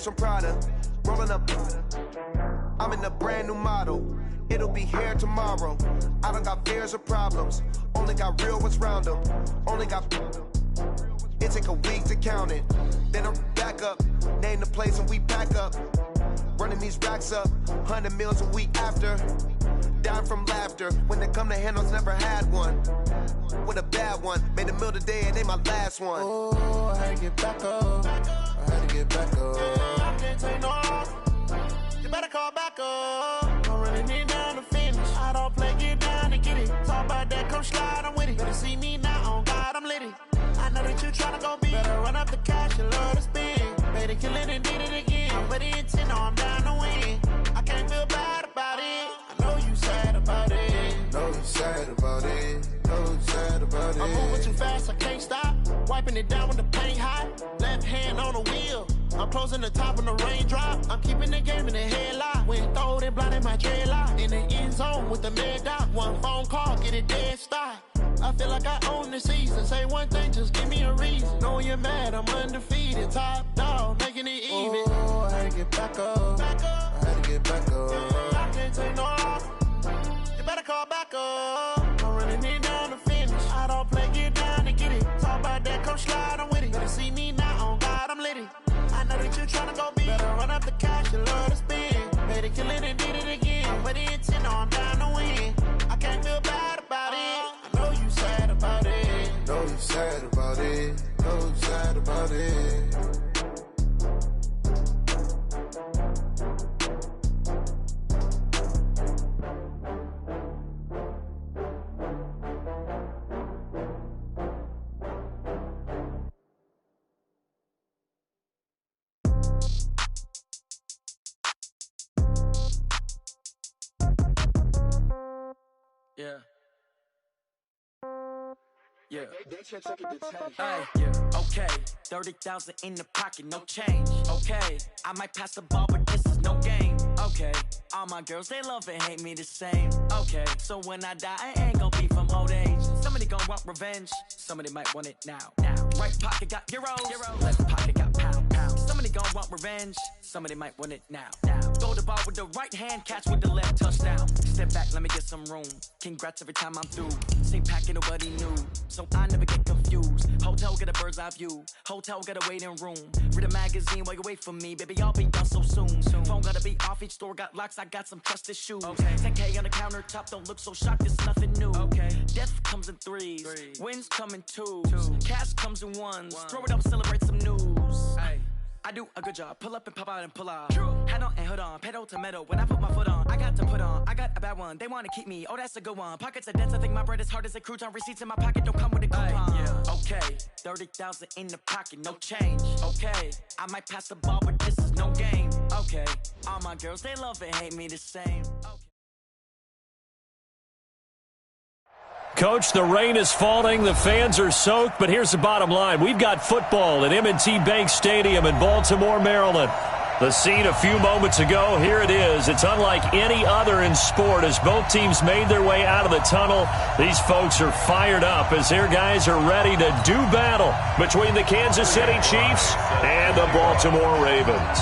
bags from Prada. Rolling up. I'm in a brand new model. It'll be here tomorrow. I don't got fears or problems. Only got real ones round them. Only got. It take a week to count it. Then I'm back up. Name the place and we back up. Running these racks up. 100 meals a week after. Down from laughter. When it come to handles, never had one. With a bad one. Made a meal today and they my last one. Oh, I had to get back up. I had to get back up. I can't take no loss. You better call back up. I'm running it down to finish. I don't play, get down to get it. Talk about that, come slide, I'm with it. Better see me now, on God, I'm litty. I know that you tryna go big. Better run up the cash, you love to spend. Better kill it and did it again. I'm ready in 10, no, I'm down to win. I can't feel bad about it. I know you sad about it. Know you sad about it. Know you sad about it. I'm moving too fast, I can't stop. Wiping it down with the paint hot. Left hand on the wheel. I'm closing the top on the raindrop. I'm keeping the game in the headlock. When throwed and blinded my dreadlock. In the end zone with the mad dot. One phone call, get it dead stop. I feel like I own the season. Say one thing, just give me a reason. Knowing you're mad, I'm undefeated. Top dog, making it even. Oh, I had to get back up. I had to get back up. I can't take no loss. You better call back up. I'm running it down to finish. I don't play, get down to get it. Talk about that, come slide, I'm with it. Better see me now, on God, I'm litty. I know that you tryna go big. Better run up the cash, you love to spend. Better kill it and did it again. I'm ready in 10, no, I'm down to win. I can't feel bad about it. I know you sad about it. Know you sad about it. Know you sad about it. Yeah. Yeah. Hey, yeah. Okay. 30,000 in the pocket, no change. Okay. I might pass the ball, but this is no game. Okay. All my girls, they love and hate me the same. Okay. So when I die, I ain't gonna be from old age. Somebody gonna want revenge. Somebody might want it now. Right pocket got euros. Left pocket got pound. Somebody gonna want revenge. Somebody might want it now. Throw the ball with the right hand, catch with the left, touchdown. Step back, let me get some room. Congrats every time I'm through. Same packet, nobody knew. So I never get confused. Hotel get a bird's eye view. Hotel get a waiting room. Read a magazine while you wait for me. Baby, I'll be done so soon. Phone gotta be off, each store got locks. I got some trusted shoes. 10K on the countertop, don't look so shocked, it's nothing new. Death comes in threes. Wins come in twos. Cash comes in ones. Throw it up, celebrate some news. I do a good job, pull up and pop out and pull off. Hat on and hood on, pedal to metal. When I put my foot on, I got to put on. I got a bad one, they wanna keep me, oh that's a good one. Pockets are dense, I think my bread is hard as a crouton. Receipts in my pocket don't come with a coupon. Okay, 30,000 in the pocket, no change. Okay, I might pass the ball, but this is no game. Okay, all my girls, they love and hate me the same. Okay. Coach, the rain is falling, the fans are soaked, but here's the bottom line. We've got football at M&T Bank Stadium in Baltimore, Maryland. The scene a few moments ago, here it is. It's unlike any other in sport as both teams made their way out of the tunnel. These folks are fired up as their guys are ready to do battle between the Kansas City Chiefs and the Baltimore Ravens.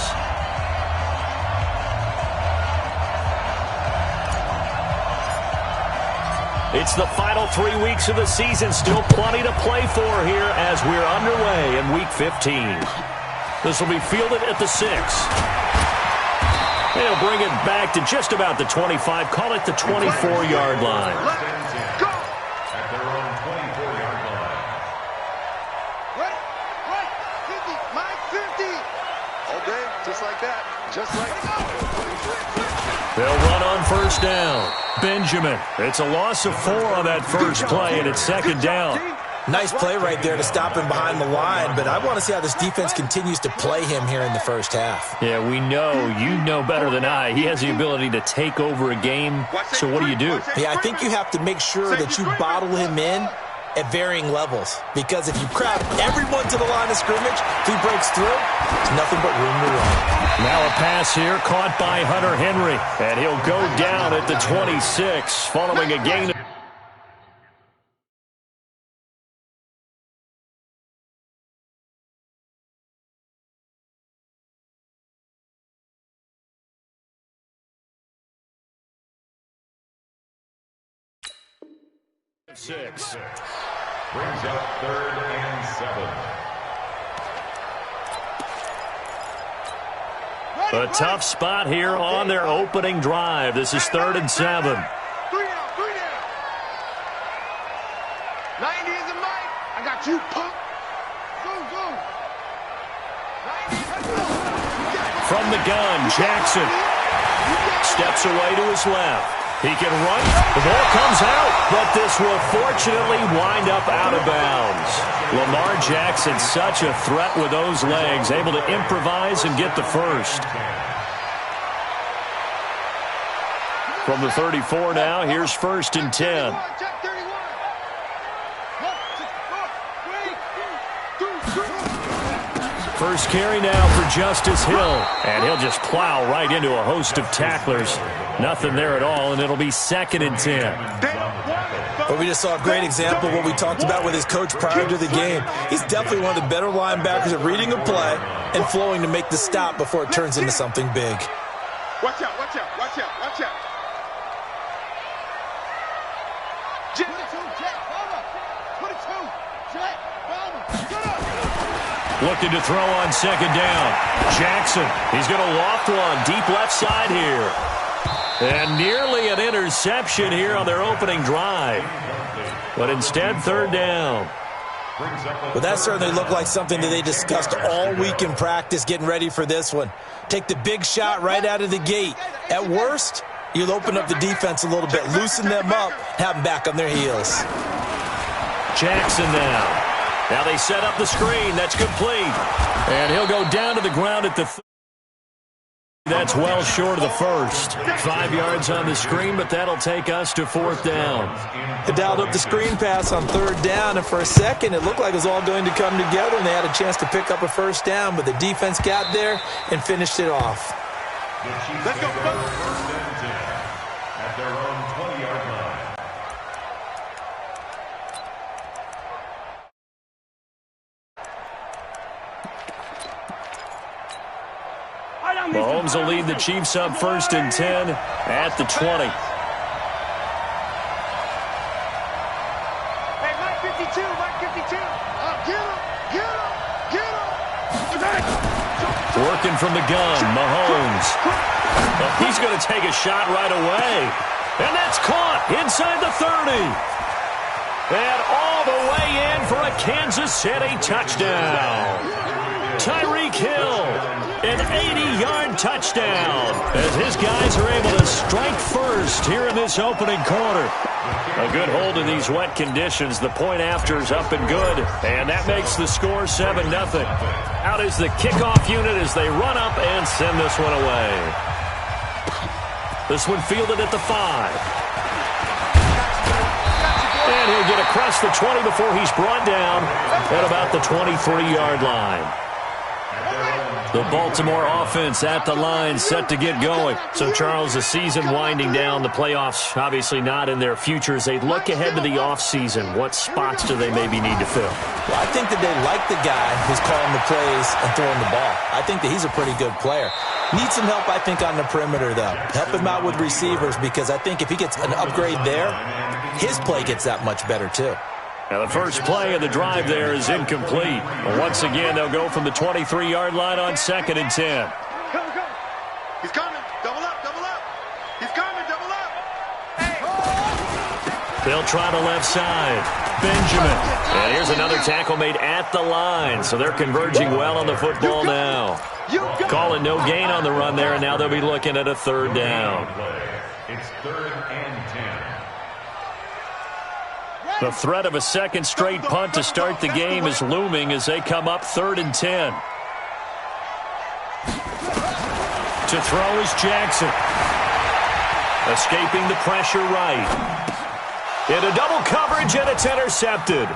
It's the final 3 weeks of the season. Still plenty to play for here as we're underway in Week 15. This will be fielded at the 6. They'll bring it back to just about the 25. Call it the 24-yard line. Go! At their own 24-yard line. Right, 50, my 50. All day, just like that. Just like that. They'll run on first down. Benjamin. It's a loss of 4 on that first play, and it's second down. Nice play right there to stop him behind the line, but I want to see how this defense continues to play him here in the first half. Yeah, we know. You know better than I. He has the ability to take over a game. So what do you do? Yeah, I think you have to make sure that you bottle him in at varying levels, because if you crowd everyone to the line of scrimmage, if he breaks through, there's nothing but room to run. Now a pass here caught by Hunter Henry, and he'll go down at the 26 following a gain of 6. Brings up 3rd and 7. A tough spot here on their opening drive. This is 3rd and 7. 3 down. 90 is a mic. I got you, punk. Go. From the gun, Jackson steps away to his left. He can run. The ball comes out, but this will fortunately wind up out of bounds. Lamar Jackson, such a threat with those legs, able to improvise and get the first. From the 34 now, here's 1st and 10. First carry now for Justice Hill, and he'll just plow right into a host of tacklers. Nothing there at all, and it'll be 2nd and 10. But we just saw a great example of what we talked about with his coach prior to the game. He's definitely one of the better linebackers at reading a play and flowing to make the stop before it turns into something big. Watch out. Looking to throw on 2nd down. Jackson, he's going to loft one deep left side here. And nearly an interception here on their opening drive. But instead, 3rd down. But that certainly looked like something that they discussed all week in practice getting ready for this one. Take the big shot right out of the gate. At worst, you'll open up the defense a little bit, loosen them up, have them back on their heels. Jackson now. Now they set up the screen. That's complete. And he'll go down to the ground at the That's well short of the first. 5 yards on the screen, but that'll take us to 4th down. They dialed up the screen pass on 3rd down, and for a second it looked like it was all going to come together, and they had a chance to pick up a 1st down, but the defense got there and finished it off. Let's go. 1st and 10 at their own 20-yard line. Mahomes will lead the Chiefs up 1st and 10 at the 20. Hey, Mike 52. Get him. Working from the gun, Mahomes. Well, he's going to take a shot right away. And that's caught inside the 30. And all the way in for a Kansas City touchdown. Tyreek Hill, an 80-yard touchdown, as his guys are able to strike first here in this opening quarter. A good hold in these wet conditions. The point after is up and good, and that makes the score 7-0. Out is the kickoff unit as they run up and send this one away. This one fielded at the 5. And he'll get across the 20 before he's brought down at about the 23-yard line. The Baltimore offense at the line, set to get going. So, Charles, the season winding down, the playoffs obviously not in their future. As they look ahead to the offseason, what spots do they maybe need to fill? Well, I think that they like the guy who's calling the plays and throwing the ball. I think that he's a pretty good player. Needs some help, I think, on the perimeter, though. Help him out with receivers, because I think if he gets an upgrade there, his play gets that much better, too. Now, the first play of the drive there is incomplete. Once again, they'll go from the 23-yard line on 2nd and 10. Go. He's coming. Double up. He's coming. Double up. Hey. They'll try the left side. Benjamin. And here's another tackle made at the line. So they're converging well on the football now. Calling no gain on the run there, and now they'll be looking at a 3rd down. It's 3rd and 10. The threat of a second straight punt to start the game is looming as they come up 3rd and 10. To throw is Jackson. Escaping the pressure right. Into double coverage, and it's intercepted.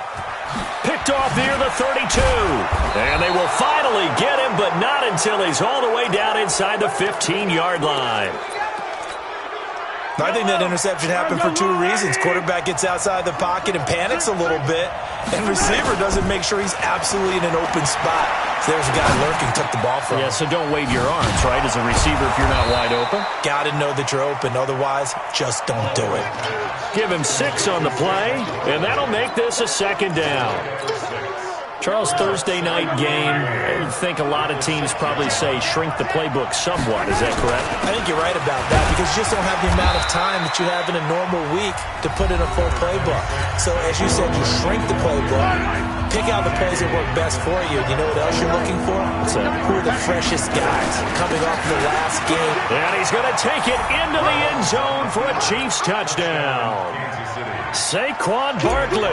Picked off near the 32. And they will finally get him, but not until he's all the way down inside the 15-yard line. I think that interception happened for two reasons. Quarterback gets outside the pocket and panics a little bit, and receiver doesn't make sure he's absolutely in an open spot. So there's a guy lurking, took the ball from him. Yeah, so don't wave your arms, right, as a receiver if you're not wide open. Got to know that you're open. Otherwise, just don't do it. Give him 6 on the play, and that'll make this a second down. Charles, Thursday night game, I think a lot of teams probably say shrink the playbook somewhat. Is that correct? I think you're right about that because you just don't have the amount of time that you have in a normal week to put in a full playbook. So, as you said, you shrink the playbook, pick out the plays that work best for you. You know what else you're looking for? Who are the freshest guys coming off the last game? And he's going to take it into the end zone for a Chiefs touchdown. Saquon Barkley,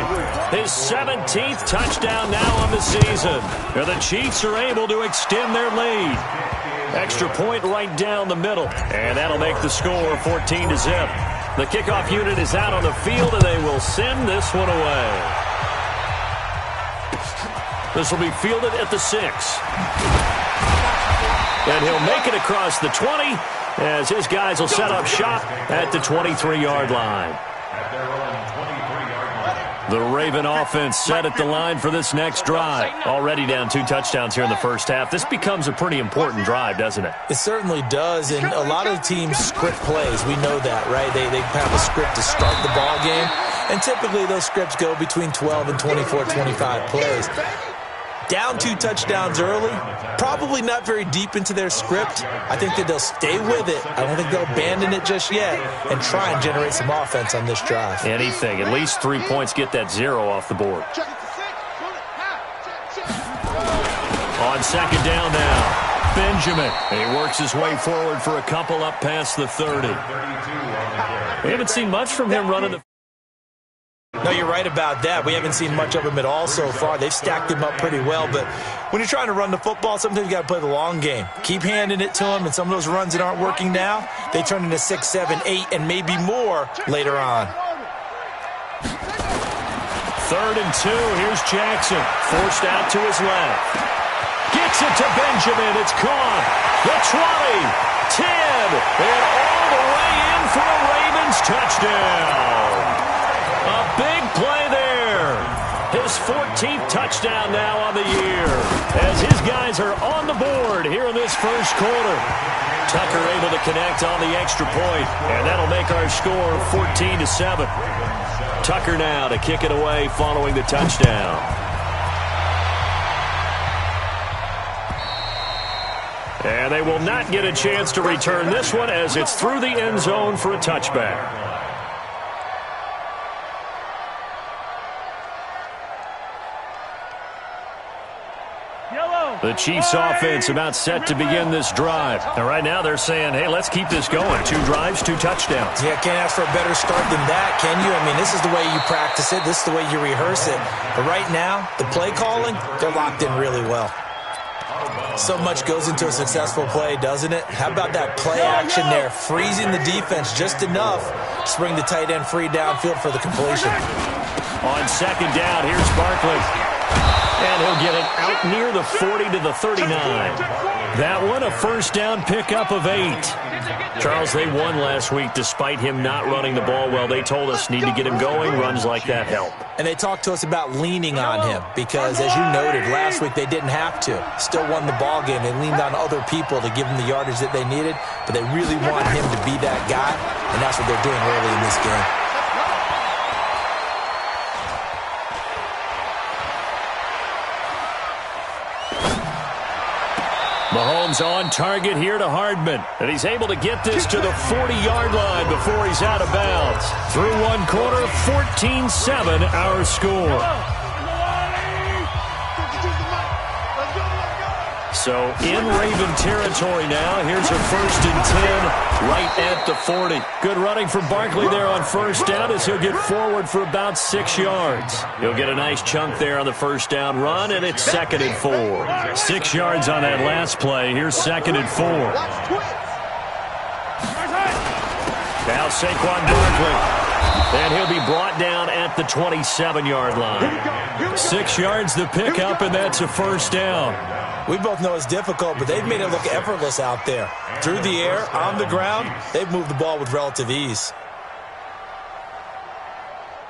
his 17th touchdown now on the season. And the Chiefs are able to extend their lead. Extra point right down the middle. And that'll make the score 14-0. The kickoff unit is out on the field, and they will send this one away. This will be fielded at the 6. And he'll make it across the 20 as his guys will set up shop at the 23-yard line. The Raven offense set at the line for this next drive. Already down 2 touchdowns here in the first half. This becomes a pretty important drive, doesn't it? It certainly does, and a lot of the teams script plays. We know that, right? They have a script to start the ball game, and typically those scripts go between 12 and 24, 25 plays. Down 2 touchdowns early, probably not very deep into their script. I think that they'll stay with it. I don't think they'll abandon it just yet and try and generate some offense on this drive. Anything. At least 3 points, get that 0 off the board. On second down now, Benjamin. He works his way forward for a couple up past the 30. We haven't seen much from him running the... No, you're right about that. We haven't seen much of him at all so far. They've stacked him up pretty well, but when you're trying to run the football, sometimes you got to play the long game. Keep handing it to him, and some of those runs that aren't working now, they turn into 6, 7, 8, and maybe more later on. 3rd and 2. Here's Jackson. Forced out to his left. Gets it to Benjamin. It's caught. The 20, 10, and all the way in for a Ravens touchdown. A big play there. His 14th touchdown now on the year as his guys are on the board here in this first quarter. Tucker able to connect on the extra point, and that'll make our score 14-7. Tucker now to kick it away following the touchdown. And they will not get a chance to return this one as it's through the end zone for a touchback. The Chiefs offense about set to begin this drive. And right now they're saying, hey, let's keep this going. 2 drives, 2 touchdowns. Yeah, can't ask for a better start than that, can you? I mean, this is the way you practice it. This is the way you rehearse it. But right now, the play calling, they're locked in really well. So much goes into a successful play, doesn't it? How about that play action there? Freezing the defense just enough to bring the tight end free downfield for the completion. On second down, here's Barkley. And he'll get it out near the 40 to the 39. That one, a first down pickup of 8. Charles, they won last week despite him not running the ball well. They told us need to get him going. Runs like that help. And they talked to us about leaning on him because, as you noted, last week they didn't have to. Still won the ball game. They leaned on other people to give them the yardage that they needed, but they really want him to be that guy, and that's what they're doing early in this game. Mahomes on target here to Hardman. And he's able to get this to the 40-yard line before he's out of bounds. Through one quarter, 14-7 our score. So in Raven territory now. Here's a 1st and 10 right at the 40. Good running for Barkley there on first down as he'll get forward for about 6 yards. He'll get a nice chunk there on the first down run, and it's 2nd and 4. 6 yards on that last play. Here's 2nd and 4. Now Saquon Barkley. And he'll be brought down at the 27-yard line. 6 yards to pick up, and that's a first down. We both know it's difficult, but they've made it look effortless out there. Through the air, on the ground, they've moved the ball with relative ease.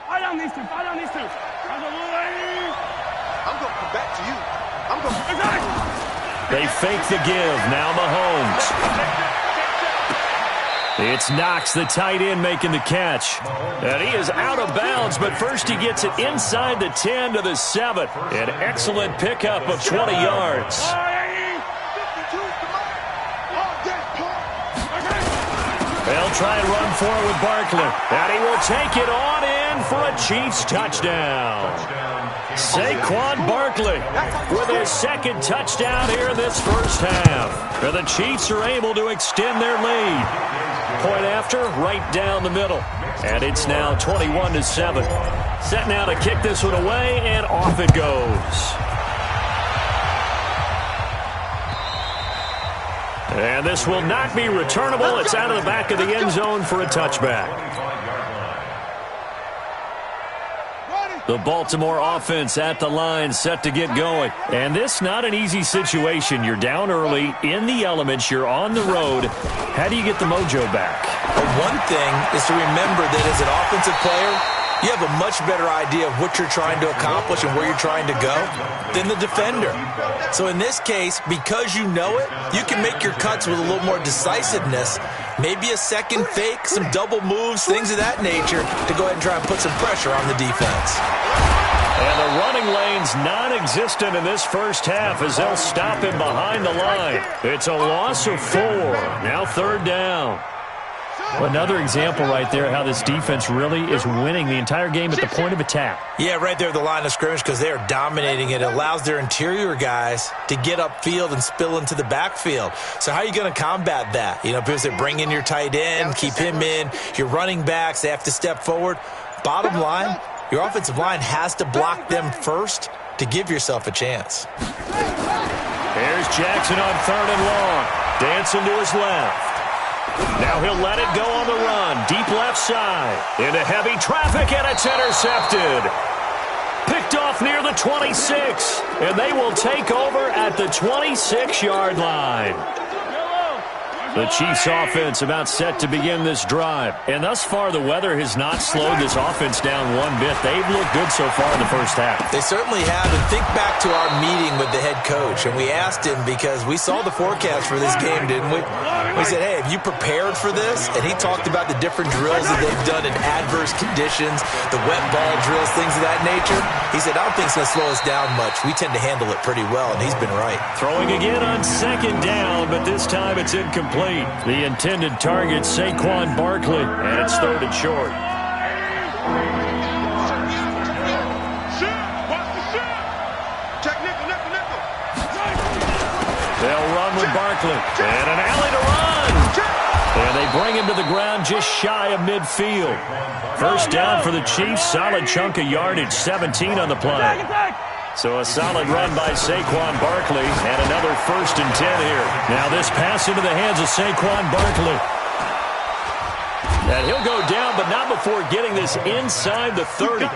I'm going to come back to you. They fake the give. Now Mahomes. It's Knox, the tight end, making the catch. And he is out of bounds, but first he gets it inside the 10 to the 7. An excellent pickup of 20 yards. They'll try and run for it with Barkley. And he will take it on in for a Chiefs touchdown. Saquon Barkley with his second touchdown here in this first half. And the Chiefs are able to extend their lead. Point after, right down the middle. And it's now 21-7. Set now to kick this one away, and off it goes. And this will not be returnable. It's out of the back of the end zone for a touchback. The Baltimore offense at the line, set to get going. And this not an easy situation. You're down early, in the elements, you're on the road. How do you get the mojo back? Well, one thing is to remember that as an offensive player, you have a much better idea of what you're trying to accomplish and where you're trying to go than the defender. So in this case, because you know it, you can make your cuts with a little more decisiveness. Maybe a second fake, some double moves, things of that nature to go ahead and try and put some pressure on the defense. And the running lane's non-existent in this first half as they'll stop him behind the line. It's a loss of 4. Now third down. Another example right there how this defense really is winning the entire game at the point of attack. Yeah, right there at the line of scrimmage because they are dominating it. It allows their interior guys to get upfield and spill into the backfield. So how are you going to combat that? You know, because they bring in your tight end, keep him in. Your running backs, they have to step forward. Bottom line, your offensive line has to block them first to give yourself a chance. Here's Jackson on 3rd and long. Dancing to his left. Now he'll let it go on the run. Deep left side. Into heavy traffic, and it's intercepted. Picked off near the 26. And they will take over at the 26-yard line. The Chiefs offense about set to begin this drive. And thus far, the weather has not slowed this offense down one bit. They've looked good so far in the first half. They certainly have. And think back to our meeting with the head coach. And we asked him because we saw the forecast for this game, didn't we? We said, hey, have you prepared for this? And he talked about the different drills that they've done in adverse conditions, the wet ball drills, things of that nature. He said, I don't think it's going to slow us down much. We tend to handle it pretty well, and he's been right. Throwing again on 2nd down, but this time it's incomplete. The intended target, Saquon Barkley, and it's 3rd and short. They'll run with Barkley, and an alley to run. And they bring him to the ground just shy of midfield. First down for the Chiefs, solid chunk of yardage, 17 on the play. So a solid run by Saquon Barkley, and another 1st and 10 here. Now this pass into the hands of Saquon Barkley. And he'll go down, but not before getting this inside the 30.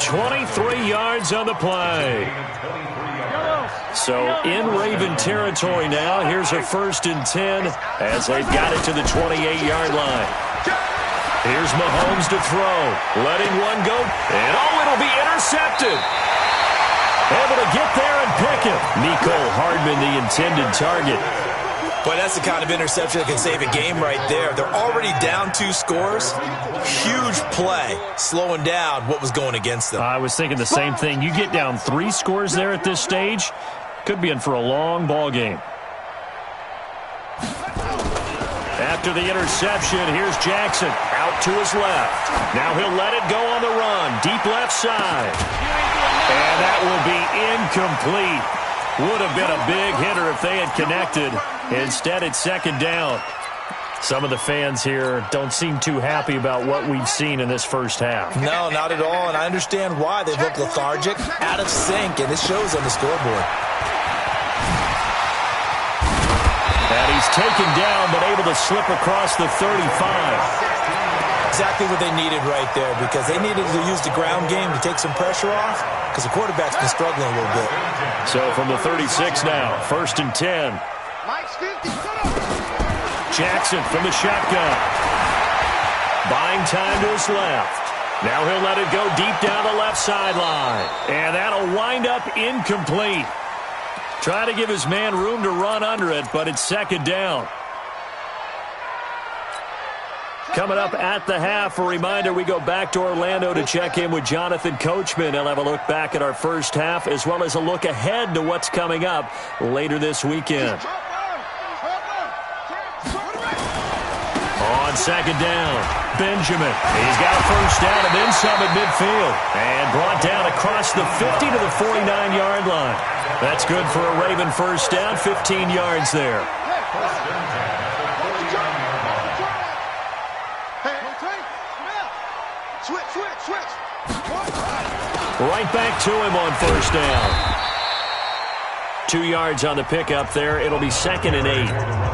23 yards on the play. So in Raven territory now, here's a 1st and 10 as they've got it to the 28-yard line. Here's Mahomes to throw, letting one go, and it'll be intercepted. Able to get there and pick it. Mecole Hardman, the intended target. Boy, that's the kind of interception that can save a game right there. They're already down 2 scores. Huge play, slowing down what was going against them. I was thinking the same thing. You get down 3 scores there at this stage, could be in for a long ball game. After the interception, here's Jackson out to his left. Now he'll let it go on the run, deep left side. And that will be incomplete. Would have been a big hitter if they had connected. Instead, it's 2nd down. Some of the fans here don't seem too happy about what we've seen in this first half. No, not at all, and I understand why. They look lethargic, out of sync, and it shows on the scoreboard. And he's taken down, but able to slip across the 35. Exactly what they needed right there, because they needed to use the ground game to take some pressure off, because the quarterback's been struggling a little bit. So from the 36 now, 1st and 10. Mike's 50. Jackson from the shotgun. Buying time to his left. Now he'll let it go deep down the left sideline. And that'll wind up incomplete. Try to give his man room to run under it, but it's 2nd down. Coming up at the half, a reminder, we go back to Orlando to check in with Jonathan Coachman. He'll have a look back at our first half, as well as a look ahead to what's coming up later this weekend. On 2nd down, Benjamin. He's got a first down and then some at midfield. And brought down across the 50 to the 49-yard line. That's good for a Raven first down, 15 yards there. Right back to him on first down. 2 yards on the pickup there. It'll be 2nd and 8.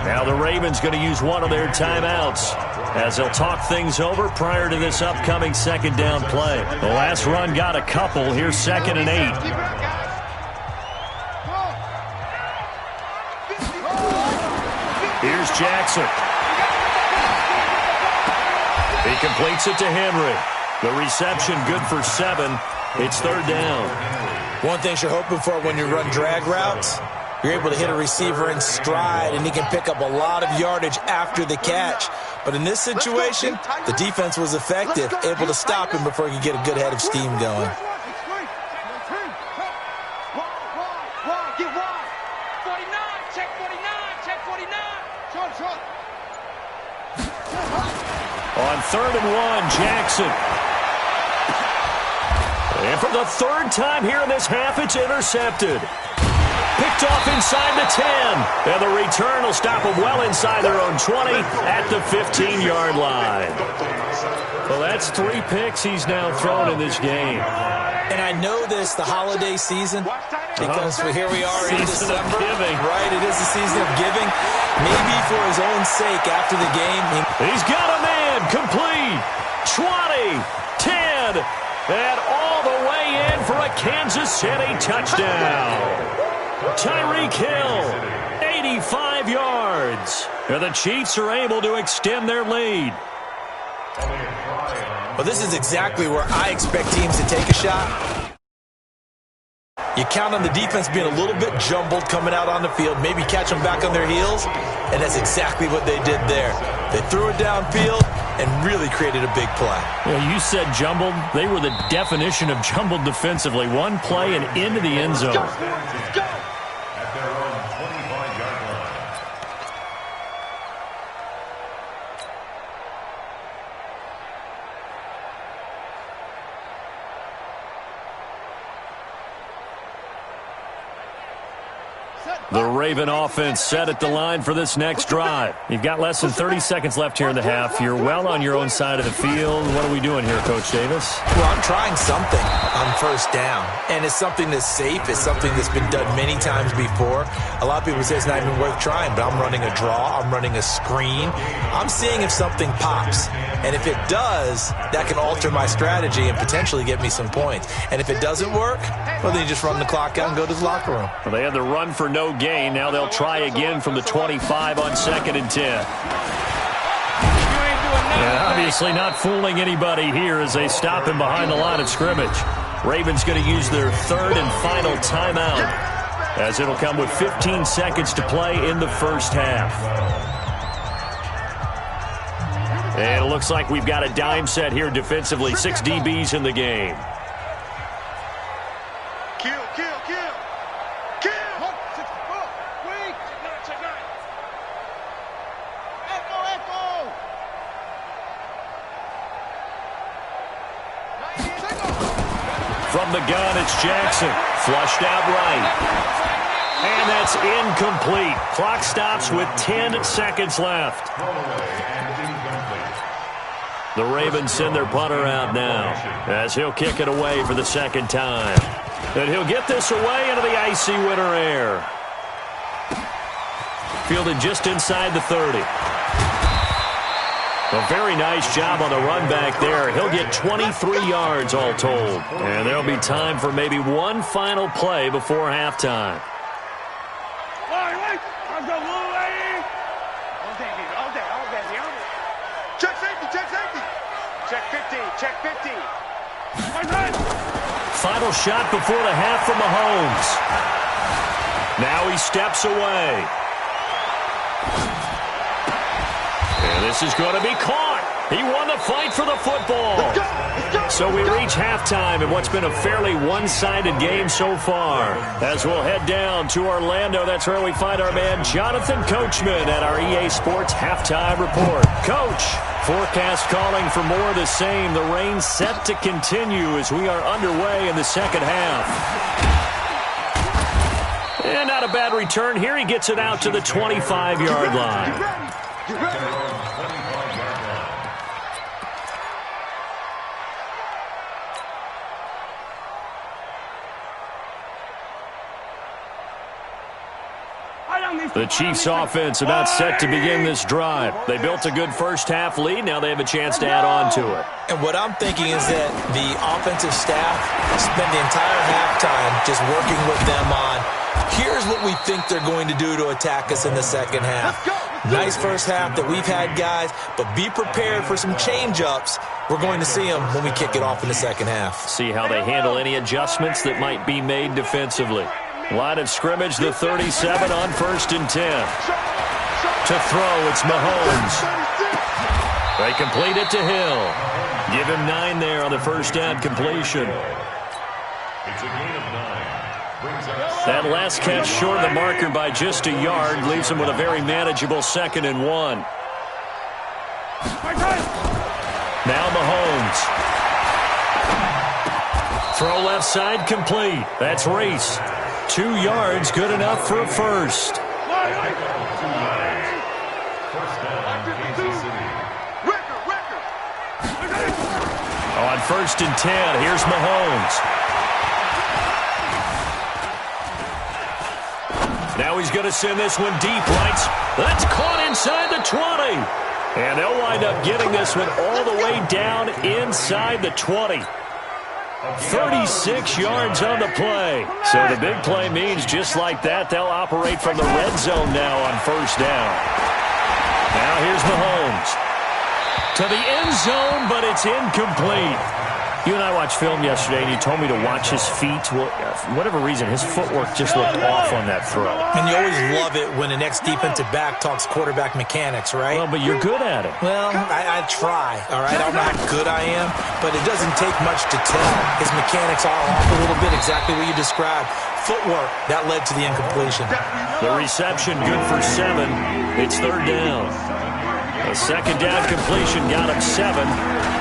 Now the Ravens going to use one of their timeouts as they'll talk things over prior to this upcoming 2nd down play. The last run got a couple. Here's 2nd and 8. Here's Jackson. He completes it to Henry. The reception good for 7. It's 3rd down. One thing you're hoping for when you run drag routes, you're able to hit a receiver in stride, and he can pick up a lot of yardage after the catch. But in this situation, the defense was effective, able to stop him before he could get a good head of steam going. On 3rd and 1, Jackson. And for the 3rd time here in this half, it's intercepted. Picked off inside the 10. And the return will stop them well inside their own 20 at the 15-yard line. Well, that's 3 picks he's now thrown in this game. And I know this, the holiday season, because here we are in December. Right, it is the season of giving. Maybe for his own sake after the game. He's got a man complete. 20, 10, and all the way in for a Kansas City touchdown. Tyreek Hill, 85 yards. And the Chiefs are able to extend their lead. Well, this is exactly where I expect teams to take a shot. You count on the defense being a little bit jumbled coming out on the field, maybe catch them back on their heels, and that's exactly what they did there. They threw it downfield and really created a big play. Yeah, you said jumbled. They were the definition of jumbled defensively. One play and into the end zone. At their own 25-yard line. The Raven offense set at the line for this next drive. You've got less than 30 seconds left here in the half. You're well on your own side of the field. What are we doing here, Coach Davis? Well, I'm trying something on first down, and it's something that's safe. It's something that's been done many times before. A lot of people say it's not even worth trying, but I'm running a draw. I'm running a screen. I'm seeing if something pops, and if it does, that can alter my strategy and potentially get me some points. And if it doesn't work, well, then you just run the clock out and go to the locker room. Well, they had the run for no gain. Now they'll try again from the 25 on 2nd and 10. And obviously not fooling anybody here as they stop him behind the line of scrimmage. Ravens going to use their 3rd and final timeout, as it'll come with 15 seconds to play in the first half. And it looks like we've got a dime set here defensively. 6 DBs in the game. From the gun, it's Jackson. Flushed out right. And that's incomplete. Clock stops with 10 seconds left. The Ravens send their punter out now as he'll kick it away for the 2nd time. And he'll get this away into the icy winter air. Fielded just inside the 30. A very nice job on the run back there. He'll get 23 yards all told. And there'll be time for maybe one final play before halftime. Check safety, check safety. Check 50, check 50. Final shot before the half from Mahomes. Now he steps away. And this is going to be caught. He won the fight for the football. Let's go, let's go. So we reach halftime in what's been a fairly one-sided game so far. As we'll head down to Orlando, that's where we find our man Jonathan Coachman at our EA Sports Halftime Report. Coach, forecast calling for more of the same. The rain set to continue as we are underway in the second half. And not a bad return here. He gets it out to the 25-yard line. Get ready. The Chiefs offense about set to begin this drive. They built a good first half lead. Now they have a chance to add on to it. And what I'm thinking is that the offensive staff spend the entire halftime just working with them on, here's what we think they're going to do to attack us in the second half. Nice first half that we've had, guys, but be prepared for some change-ups. We're going to see them when we kick it off in the second half. See how they handle any adjustments that might be made defensively. Line of scrimmage, the 37 on 1st and 10. To throw, it's Mahomes. They complete it to Hill. Give him 9 there on the first down completion. It's a gain of 9. That last catch short of the marker by just a yard leaves him with a very manageable 2nd and 1. Now Mahomes. Throw left side complete. That's Reese. 2 yards, good enough for a first. First down, Kansas City. On 1st and 10, here's Mahomes. Now he's going to send this one deep right. That's caught inside the 20. And they'll wind up getting this one all the way down inside the 20. 36 yards on the play. So the big play means just like that, they'll operate from the red zone now on first down. Now here's Mahomes. To the end zone, but it's incomplete. You and I watched film yesterday, and you told me to watch his feet. Well, for whatever reason, his footwork just looked off on that throw. And you always love it when the next defensive back talks quarterback mechanics, right? Well, but you're good at it. Well, I try, all right? I don't know how good I am, but it doesn't take much to tell. His mechanics are off a little bit, exactly what you described. Footwork, that led to the incompletion. The reception good for 7. It's 3rd down. A 2nd down completion got him 7.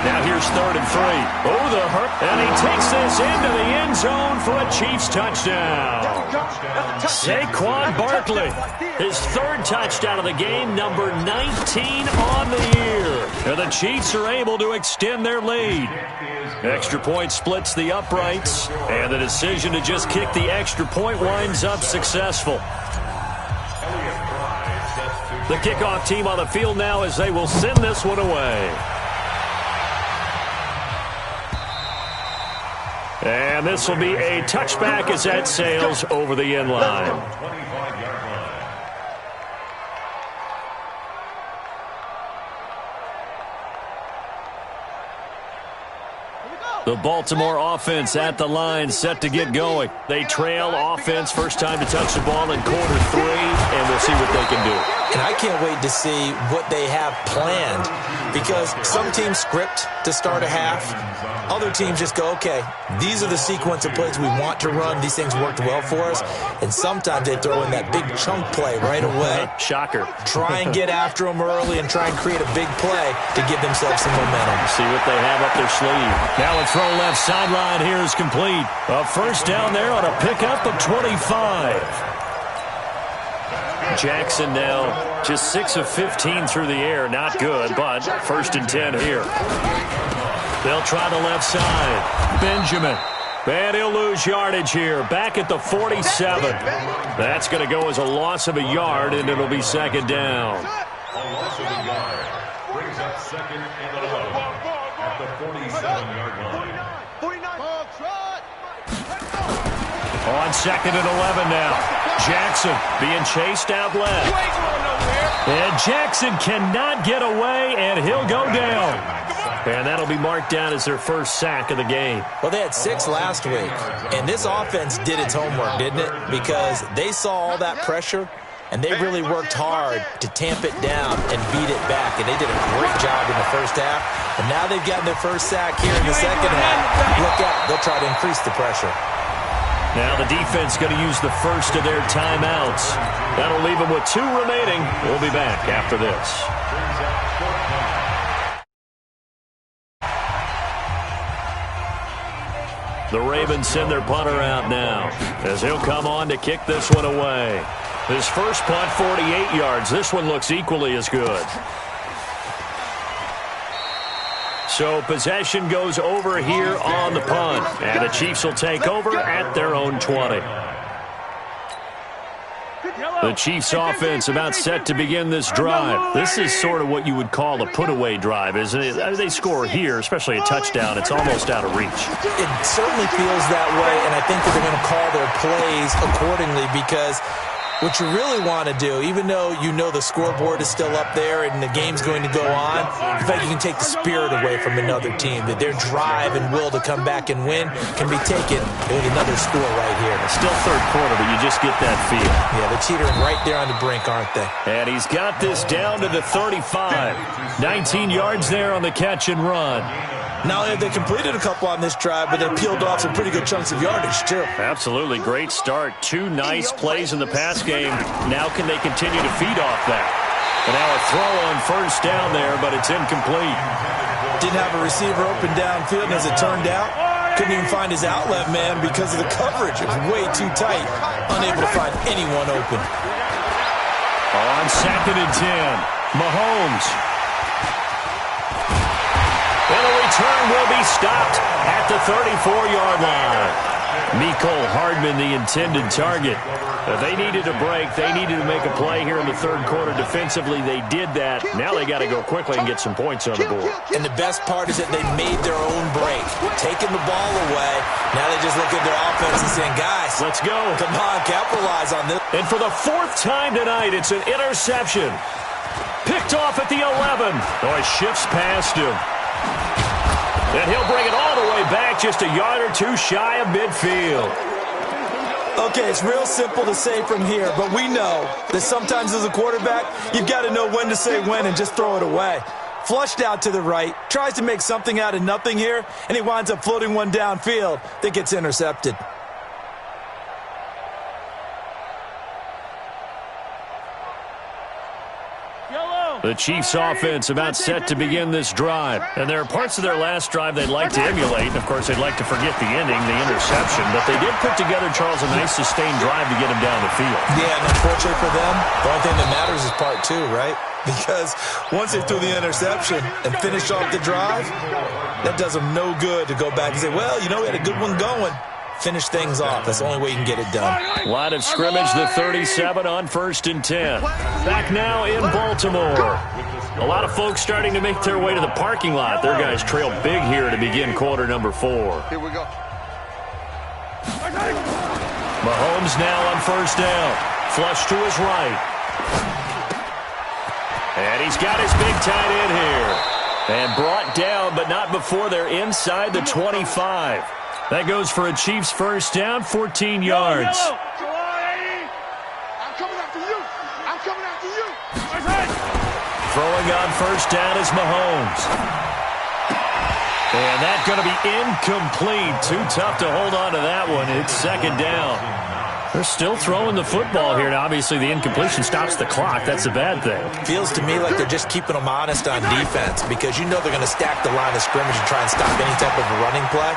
Now here's 3rd and 3. Oh, the hurt. And he takes this into the end zone for a Chiefs touchdown. Saquon Barkley, his 3rd touchdown of the game, number 19 on the year. And the Chiefs are able to extend their lead. Extra point splits the uprights, and the decision to just kick the extra point winds up successful. The kickoff team on the field now as they will send this one away. And this will be a touchback as that sails over the end line. 25-yard line. The Baltimore offense at the line, set to get going. They trail offense, first time to touch the ball in quarter 3, and we'll see what they can do. And I can't wait to see what they have planned, because some teams script to start a half. Other teams just go, okay, these are the sequence of plays we want to run. These things worked well for us. And sometimes they throw in that big chunk play right away. Shocker. Try and get after them early and try and create a big play to give themselves some momentum. See what they have up their sleeve. Now a throw left sideline here is complete. A first down there on a pickup of 25. Jackson now just 6 of 15 through the air. Not good, but 1st and 10 here. They'll try the left side. Benjamin. And he'll lose yardage here. Back at the 47. That's going to go as a loss of a yard, and it'll be 2nd down. A loss of a yard. Brings up second and 11 at the 47-yard line. 49. On second and 11 now. Jackson being chased out left. And Jackson cannot get away, and he'll go down. And that'll be marked down as their first sack of the game. Well, they had 6 last week, and this offense did its homework, didn't it? Because they saw all that pressure, and they really worked hard to tamp it down and beat it back. And they did a great job in the first half. And now they've gotten their first sack here in the second half. Look out. They'll try to increase the pressure. Now the defense going to use the first of their timeouts. That'll leave them with 2 remaining. We'll be back after this. The Ravens send their punter out now as he'll come on to kick this one away. His first punt, 48 yards. This one looks equally as good. So possession goes over here on the punt, and the Chiefs will take over at their own 20. The Chiefs offense about set to begin this drive. This is sort of what you would call a put-away drive, isn't it? They score here, especially a touchdown. It's almost out of reach. It certainly feels that way, and I think that they're going to call their plays accordingly, because what you really want to do, even though you know the scoreboard is still up there and the game's going to go on, in fact, you can take the spirit away from another team, that their drive and will to come back and win can be taken with another score right here. It's still third quarter, but you just get that feel. Yeah, they're teetering right there on the brink, aren't they? And he's got this down to the 35. 19 yards there on the catch and run. Not only have they completed a couple on this drive, but they peeled off some pretty good chunks of yardage, too. Absolutely. Great start. 2 nice plays in the pass game. Now can they continue to feed off that? And now a throw on first down there, but it's incomplete. Didn't have a receiver open downfield, and as it turned out, couldn't even find his outlet man because of the coverage. It was way too tight. Unable to find anyone open. On second and 10, Mahomes. And the return will be stopped at the 34-yard line. Mecole Hardman, the intended target. They needed a break. They needed to make a play here in the third quarter defensively. They did that. Now they got to go quickly and get some points on the board. And the best part is that they made their own break. Taking the ball away. Now they just look at their offense and saying, guys, let's go. Come on, capitalize on this. And for the 4th time tonight, it's an interception. Picked off at the 11. Oh, it shifts past him. And he'll bring it all the way back, just a yard or 2 shy of midfield. Okay, it's real simple to say from here, but we know that sometimes as a quarterback, you've got to know when to say when and just throw it away. Flushed out to the right, tries to make something out of nothing here, and he winds up floating one downfield that gets intercepted. The Chiefs offense about set to begin this drive. And there are parts of their last drive they'd like to emulate. And, of course, they'd like to forget the ending, the interception. But they did put together, Charles, a nice sustained drive to get him down the field. Yeah, and unfortunately for them, the only thing that matters is part 2, right? Because once they threw the interception and finished off the drive, that does them no good to go back and say, well, you know, we had a good one going. Finish things off. That's the only way you can get it done. Line of scrimmage, the 37 on 1st and 10. Back now in Baltimore. A lot of folks starting to make their way to the parking lot. Their guys trail big here to begin quarter number 4. Here we go. Mahomes now on first down. Flush to his right. And he's got his big tight end here. And brought down, but not before they're inside the 25. That goes for a Chiefs first down, 14 yards. I'm coming after you. I'm coming after you. Throwing on first down is Mahomes. And that's going to be incomplete. Too tough to hold on to that one. It's second down. They're still throwing the football here. Now, obviously, the incompletion stops the clock. That's a bad thing. Feels to me like they're just keeping them honest on defense, because you know they're going to stack the line of scrimmage and try and stop any type of a running play.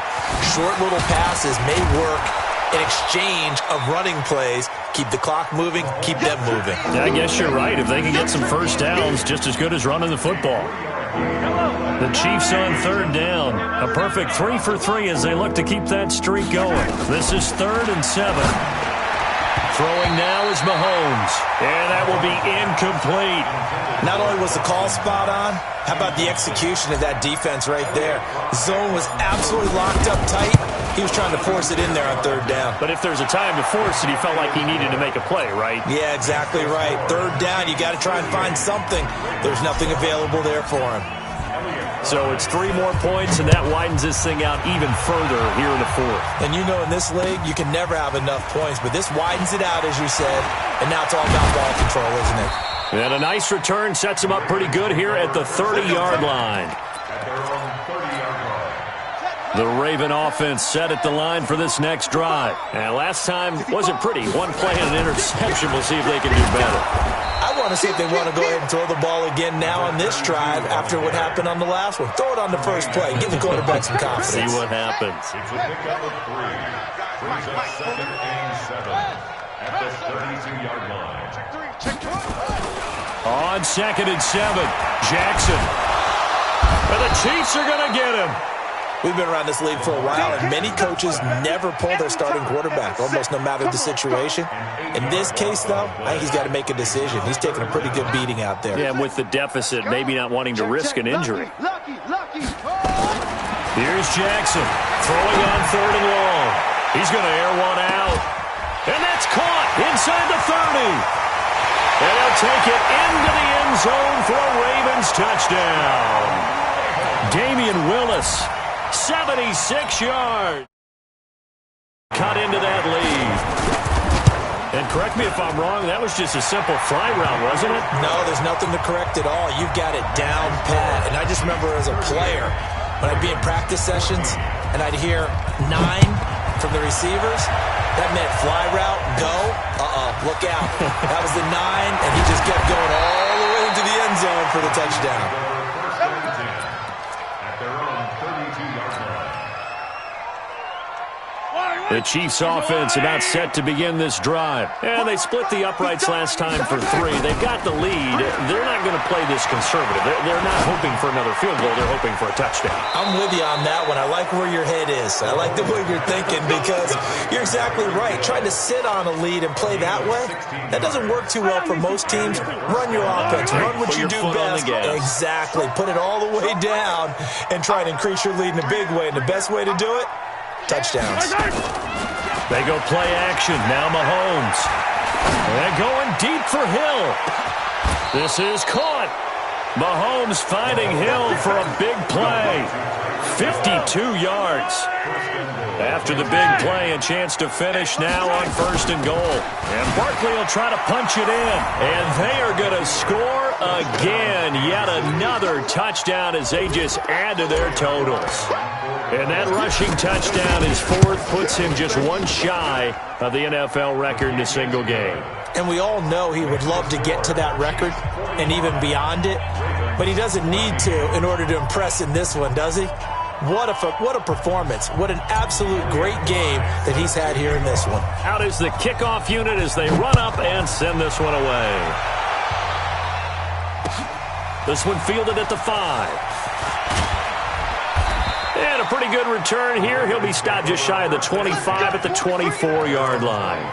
Short little passes may work in exchange of running plays. Keep the clock moving, keep them moving. Yeah, I guess you're right. If they can get some first downs, just as good as running the football. The Chiefs on third down. A perfect 3 for 3 as they look to keep that streak going. This is 3rd and 7. Throwing now is Mahomes. And that will be incomplete. Not only was the call spot on, how about the execution of that defense right there? Zone was absolutely locked up tight. He was trying to force it in there on third down. But if there's a time to force it, he felt like he needed to make a play, right? Yeah, exactly right. Third down, you got to try and find something. There's nothing available there for him. So it's 3 more points, and that widens this thing out even further here in the fourth. And you know in this league, you can never have enough points, but this widens it out, as you said, and now it's all about ball control, isn't it? And a nice return sets him up pretty good here at the 30-yard line. The Raven offense set at the line for this next drive. And last time wasn't pretty. One play and an interception. We'll see if they can do better. I want to see if they want to go ahead and throw the ball again now on this drive after what happened on the last one. Throw it on the first play. Give the quarterback some confidence. See what happens. It's a pickup of 3. Brings up 2nd and 7 at the 32-yard line. On 2nd and 7, Jackson. And the Chiefs are going to get him. We've been around this league for a while, and many coaches never pull their starting quarterback, almost no matter the situation. In this case, though, I think he's got to make a decision. He's taking a pretty good beating out there. Yeah, and with the deficit, maybe not wanting to risk an injury. Here's Jackson, throwing on 3rd and long. He's going to air one out. And that's caught inside the 30. And he'll take it into the end zone for a Ravens touchdown. Damian Willis, 76 yards. Cut into that lead. And correct me if I'm wrong, that was just a simple fly route, wasn't it? No, there's nothing to correct at all. You've got it down pat. And I just remember as a player, when I'd be in practice sessions and I'd hear 9 from the receivers, that meant fly route, go, look out. That was the 9, and he just kept going all the way into the end zone for the touchdown. At their own 32-yard line. The Chiefs offense about set to begin this drive. And they split the uprights last time for 3. They've got the lead. They're not going to play this conservative. They're not hoping for another field goal. They're hoping for a touchdown. I'm with you on that one. I like where your head is. I like the way you're thinking because you're exactly right. Trying to sit on a lead and play that way, that doesn't work too well for most teams. Run your offense. Run what you do best. Exactly. Put it all the way down and try and increase your lead in a big way. And the best way to do it, touchdowns. They go play action. Now Mahomes. They're going deep for Hill. This is caught. Mahomes finding Hill for a big play. 52 yards. After the big play, a chance to finish now on 1st and goal. And Barkley will try to punch it in. And they are going to score again. Yet another touchdown as they just add to their totals. And that rushing touchdown, his 4th, puts him just one shy of the NFL record in a single game. And we all know he would love to get to that record and even beyond it. But he doesn't need to in order to impress in this one, does he? What a performance. What an absolute great game that he's had here in this one. Out is the kickoff unit as they run up and send this one away. This one fielded at the 5. And a pretty good return here. He'll be stopped just shy of the 25 at the 24-yard line.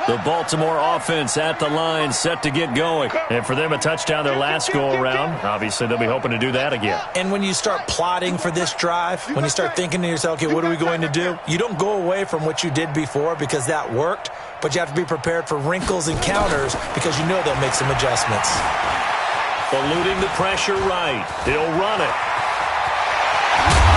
The Baltimore offense at the line, set to get going. And for them, a touchdown their last go-around. Obviously, they'll be hoping to do that again. And when you start plotting for this drive, when you start thinking to yourself, okay, what are we going to do? You don't go away from what you did before because that worked, but you have to be prepared for wrinkles and counters because you know they'll make some adjustments. Eluding the pressure right. He'll run it.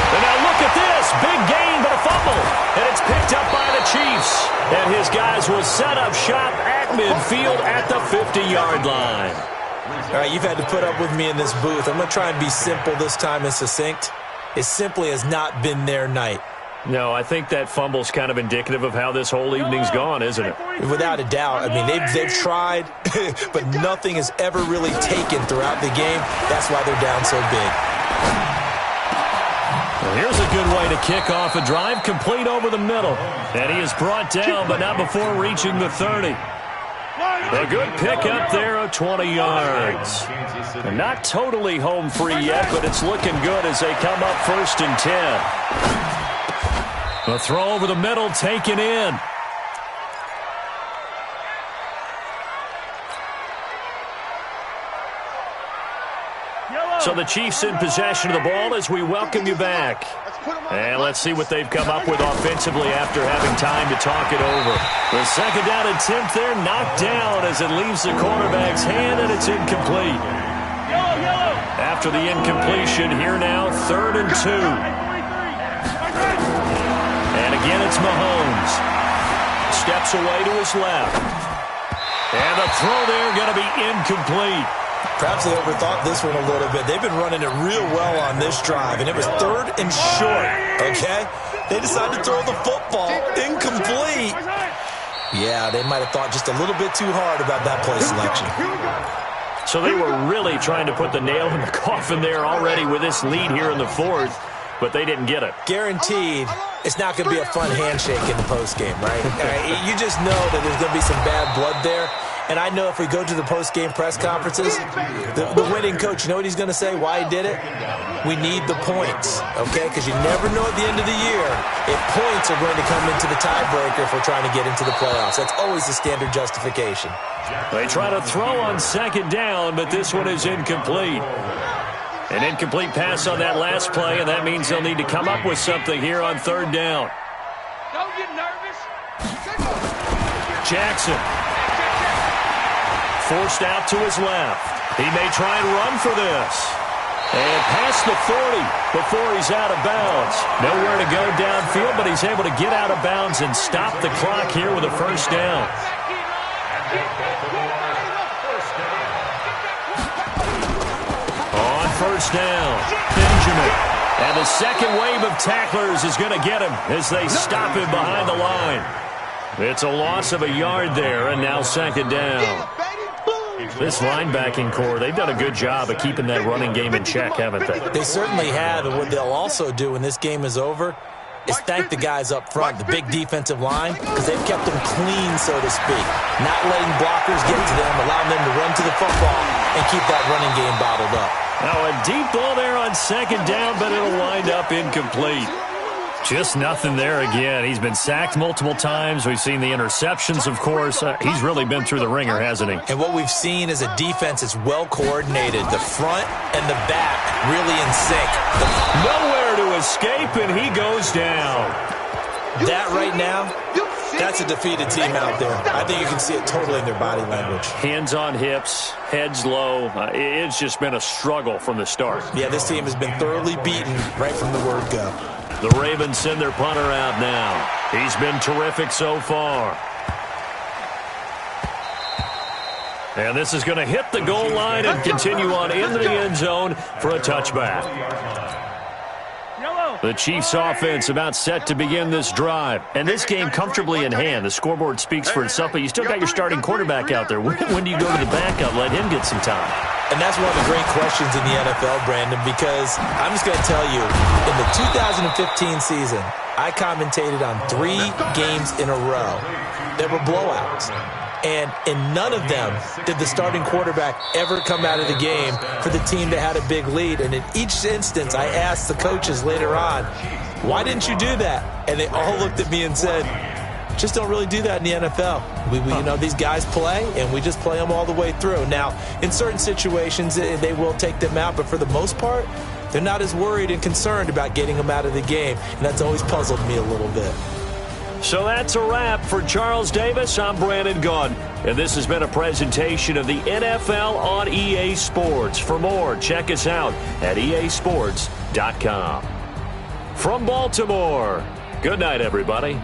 And now look at this. Big gain, but a fumble. And it's picked up by the Chiefs. And his guys will set up shop at midfield at the 50-yard line. All right, you've had to put up with me in this booth. I'm going to try and be simple this time and succinct. It simply has not been their night. No, I think that fumble's kind of indicative of how this whole evening's gone, isn't it? Without a doubt. I mean, they've tried, but nothing has ever really taken throughout the game. That's why they're down so big. Well, here's a good way to kick off a drive, complete over the middle. And he is brought down, but not before reaching the 30. A good pickup there of 20 yards. And not totally home free yet, but it's looking good as they come up 1st and 10. The throw over the middle, taken in. So the Chiefs in possession of the ball as we welcome you back. And let's see what they've come up with offensively after having time to talk it over. The second down attempt there knocked down as it leaves the quarterback's hand, and it's incomplete. After the incompletion, here now, 3rd and 2. And again, it's Mahomes. Steps away to his left. And the throw there going to be incomplete. Perhaps they overthought this one a little bit. They've been running it real well on this drive, and it was 3rd and short, okay? They decided to throw the football. Incomplete. Yeah, they might have thought just a little bit too hard about that play selection. So they were really trying to put the nail in the coffin there already with this lead here in the 4th, but they didn't get it. Guaranteed it's not going to be a fun handshake in the postgame, right? You just know that there's going to be some bad blood there. And I know if we go to the post-game press conferences, the winning coach, you know what he's going to say, why he did it? We need the points, okay? Because you never know at the end of the year if points are going to come into the tiebreaker if we're trying to get into the playoffs. That's always the standard justification. They try to throw on 2nd down, but this one is incomplete. An incomplete pass on that last play, and that means they'll need to come up with something here on 3rd down. Don't get nervous. Jackson. Forced out to his left. He may try and run for this. And past the 40 before he's out of bounds. Nowhere to go downfield, but he's able to get out of bounds and stop the clock here with a 1st down. On 1st down, Benjamin. And the second wave of tacklers is going to get him as they stop him behind the line. It's a loss of a yard there, and now 2nd down. This linebacking core, they've done a good job of keeping that running game in check, haven't they? They certainly have, and what they'll also do when this game is over is thank the guys up front, the big defensive line, because they've kept them clean, so to speak. Not letting blockers get to them, allowing them to run to the football and keep that running game bottled up. Now a deep ball there on 2nd down, but it'll wind up incomplete. Just nothing there again. He's been sacked multiple times. We've seen the interceptions, of course. He's really been through the ringer, hasn't he? And what we've seen is a defense that's well coordinated. The front and the back really in sync. Nowhere to escape, and he goes down. That right now, that's a defeated team out there. I think you can see it totally in their body language. Hands on hips, heads low. It's just been a struggle from the start. Yeah, this team has been thoroughly beaten right from the word go. The Ravens send their punter out now. He's been terrific so far. And this is going to hit the goal line and continue on into the end zone for a touchback. The Chiefs offense about set to begin this drive. And this game comfortably in hand. The scoreboard speaks for itself, but you still got your starting quarterback out there. When do you go to the backup? Let him get some time. And that's one of the great questions in the NFL, Brandon, because I'm just going to tell you, in the 2015 season, I commentated on 3 games in a row. There were blowouts. And in none of them did the starting quarterback ever come out of the game for the team that had a big lead. And in each instance, I asked the coaches later on, why didn't you do that? And they all looked at me and said, just don't really do that in the NFL. You know, these guys play, and we just play them all the way through. Now, in certain situations, they will take them out, but for the most part, they're not as worried and concerned about getting them out of the game, and that's always puzzled me a little bit. So that's a wrap for Charles Davis. I'm Brandon Gaudin, and this has been a presentation of the NFL on EA Sports. For more, check us out at easports.com. From Baltimore, good night, everybody.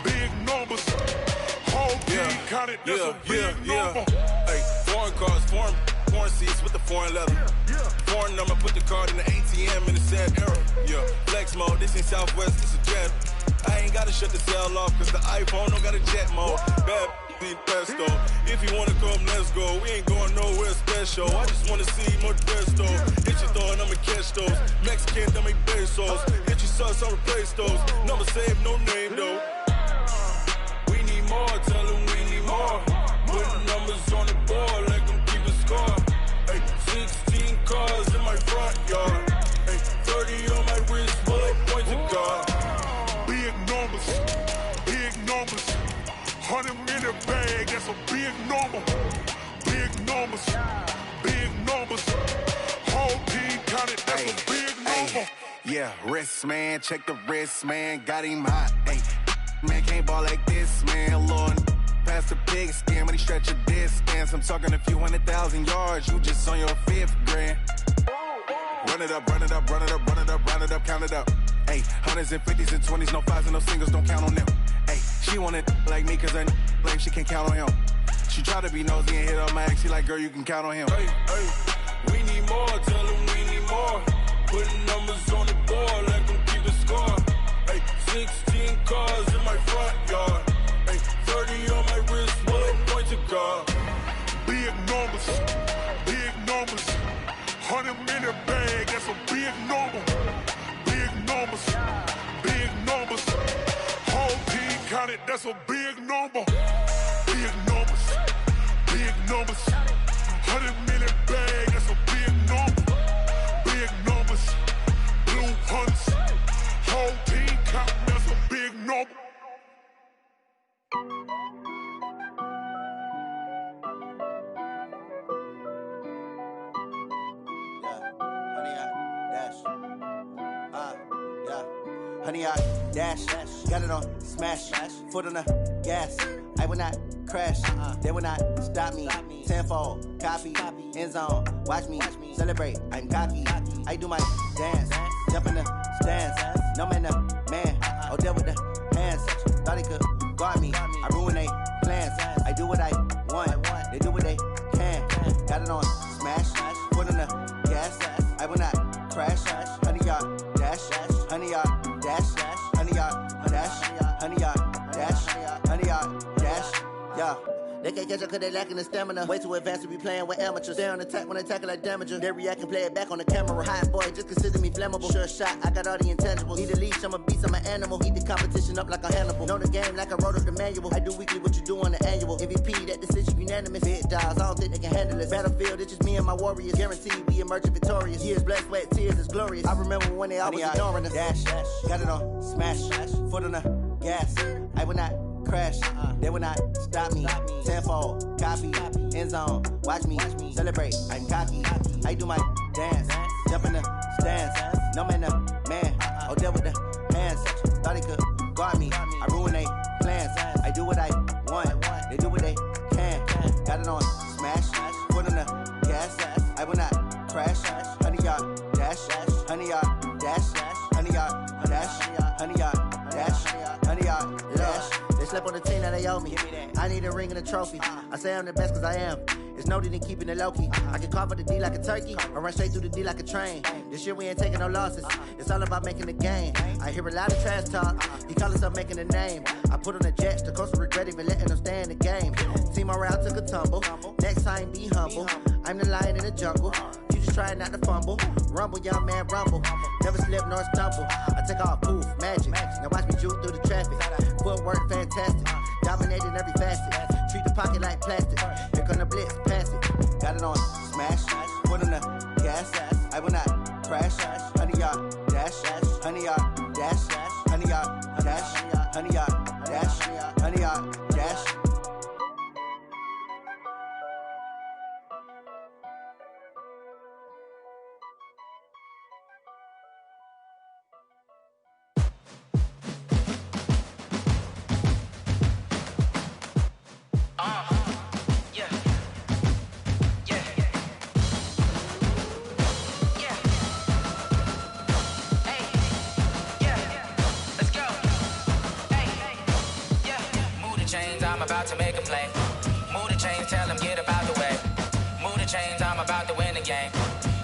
big numbers. Whole team counted, that's a big number. Hey, foreign cars, foreign seats with the foreign leather. Foreign number, put the card in the ATM in the sad era. Yeah, flex mode, this ain't Southwest, this is jet. I ain't gotta shut the cell off, cause the iPhone don't got a jet mode. Bad need pesto. If you wanna come, let's go. We ain't going nowhere special. I just wanna see more Desto. Hit your throw and I'ma catch those. Mexican, don't make pesos. Hit your sauce, I'll replace those. Number save, no name though. We need more, tell them we need more. Put numbers on the board, let them keep a score. Hey, 16 cars in my front yard. Hey, 30 on my wrist, bullet point to God. Big numbers, big numbers. 100 in the bag, that's a big number. Big numbers, big numbers. Whole team counted, that's a big number. Yeah, wrist man, check the wrist man, got him hot. Ay, man can't ball like this, man. Lord, past the pig skin when he stretch a distance. I'm talking a few 100,000 yards, you just on your 5th grand. Run it up, run it up, run it up, run it up, run it up, count it up. Ay, hundreds and 50s and 20s, no 5s and no singles, don't count on them. Ay, she want it like me cause her like she can't count on him. She try to be nosy and hit on my ex, she like, girl, you can count on him. Hey, we need more, tell them we need more. Putting numbers on the board, let them keep a score. Hey, 16 cars in my front yard. Hey, 30 on my wrist, bullet point to God. Big numbers, big numbers. 100 in the bag, that's a big number. Big numbers, big numbers. Whole team counted, that's a big number. Big numbers, big numbers. 100 in the bag, that's a big number. Big numbers, blue hunts. Whole team counting, that's a big number. Honey, I dash, got it on smash, foot on the gas. I will not crash, they will not stop me. Tenfold, copy, end zone, watch me celebrate. I'm cocky, I do my dance, jump in the stands. No man, the man, oh, deal with the hands. Thought he could guard me, I ruin they plans. I do what I want, they do what they can. Got it on smash, foot on the gas. I will not crash, honey, y'all dash, honey, y'all dash, honey, y'all dash, honey, y'all dash, honey, y'all dash, yeah. They can't catch up cause they lacking the stamina. Way too advanced to be playing with amateurs. Stay on attack when they tackle like damager. They react and play it back on the camera. Hot boy, just consider me flammable. Sure shot, I got all the intangibles. Need a leash, I'm a beast, I'm an animal. Heat the competition up like a Hannibal. Know the game like I wrote up the manual. I do weekly what you do on the annual. MVP, that decision unanimous. Big dogs, I don't think they can handle it. Battlefield, it's just me and my warriors. Guaranteed we emerging victorious. Years, blood, sweat, tears, it's glorious. I remember when they always ignoring us. Dash, got it on smash, foot on the gas. I will not crash, they will not stop me. Tenfold, copy, end zone, watch me celebrate. I'm cocky, I do my dance, jump in the stands. No man, the man, oh, deal with the hands. Thought he could guard me, I ruin they plans. I do what I want, they do what they can. Got it on smash, foot on the gas. I will not crash, honey, y'all dash, honey, y'all dash, honey, y'all dash, honey, y'all dash, honey, y'all dash. They slept on the team that they owe me. I need a ring and a trophy. I say I'm the best cause I am. It's no need in keeping it low-key. I can carve up the D like a turkey or run straight through the D like a train. This year we ain't taking no losses. It's all about making the game. I hear a lot of trash talk. He call himself making a name. I put on the jets. The coach will regret even letting them stay in the game. Team morale took a tumble. Next time be humble. I'm the lion in the jungle. You just trying not to fumble. Rumble, young man, rumble. Never slip nor stumble. I take off, poof, magic. Now watch me juke through the traffic. Footwork fantastic. Dominating every facet. Treat the pocket like plastic. Here come the blitz, pass it. Got it on smash, foot on the gas. I will not crash. Honey, y'all dash, honey, y'all dash, honey, y'all dash, honey, y'all dash, honey, y'all dash. chains, I'm about to make a play. Move the chains, tell them get up out the way. Move the chains, I'm about to win the game.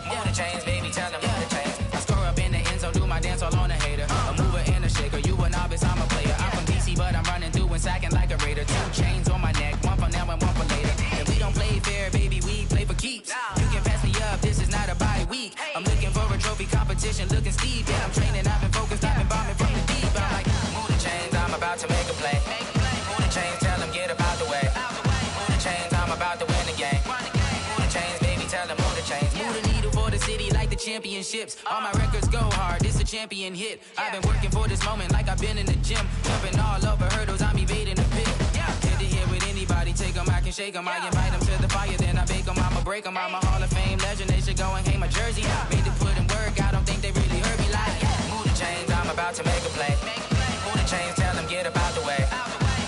Move the chains, baby, tell them move the chains. I score up in the end zone, do my dance all on a hater. A mover and a shaker, you a novice, I'm a player. I'm from DC, but I'm running through and sacking like a raider. 2 chains on my neck, one for now and one for later. And we don't play fair, baby, we play for keeps. You can pass me up, this is not a bye week. I'm looking for a trophy competition, looking steep. Yeah, I'm training, I've been focused, I've been bombing from the deep. I'm like, move the chains, I'm about to make a play. Move the chains, tell them get up out the way. Move the chains, I'm about to win the game. Move the chains, baby, tell them move the chains. Move the needle for the city like the championships. All my records go hard, this a champion hit. I've been working for this moment like I've been in the gym. Jumping all over hurdles, I'm evading the pit. Get to here with anybody, take them, I can shake them. I invite them to the fire, then I bake them, I'ma break them. I'm a Hall of Fame legend, they should go and hang my jersey. Made to put in work, I don't think they really heard me like. Move the chains, I'm about to make a play. Move the chains, tell them get up out the way.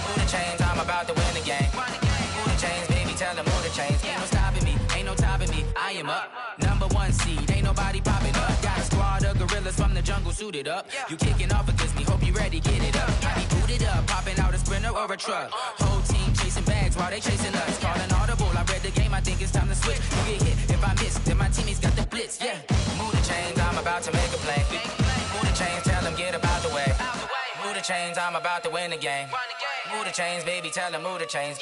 Move the chains, I'm about to win the game. Move the chains, baby, tell them move the chains. Ain't no stopping me, ain't no topping me, I am up. #1 seed, ain't nobody popping up. Got a squad of gorillas from the jungle suited up. You kicking off against me, hope you ready, get it up. I be booted up, popping out a Sprinter or a truck. Whole team chasing bags while they chasing us. Calling audible, I read the game, I think it's time to switch. You get hit, if I miss, then my teammates got the blitz, yeah. Move the chains, I'm about to make a play. Move the chains, tell them get up out the way. Move the chains, I'm about to win the game. Move the chains, baby, tell them move the chains.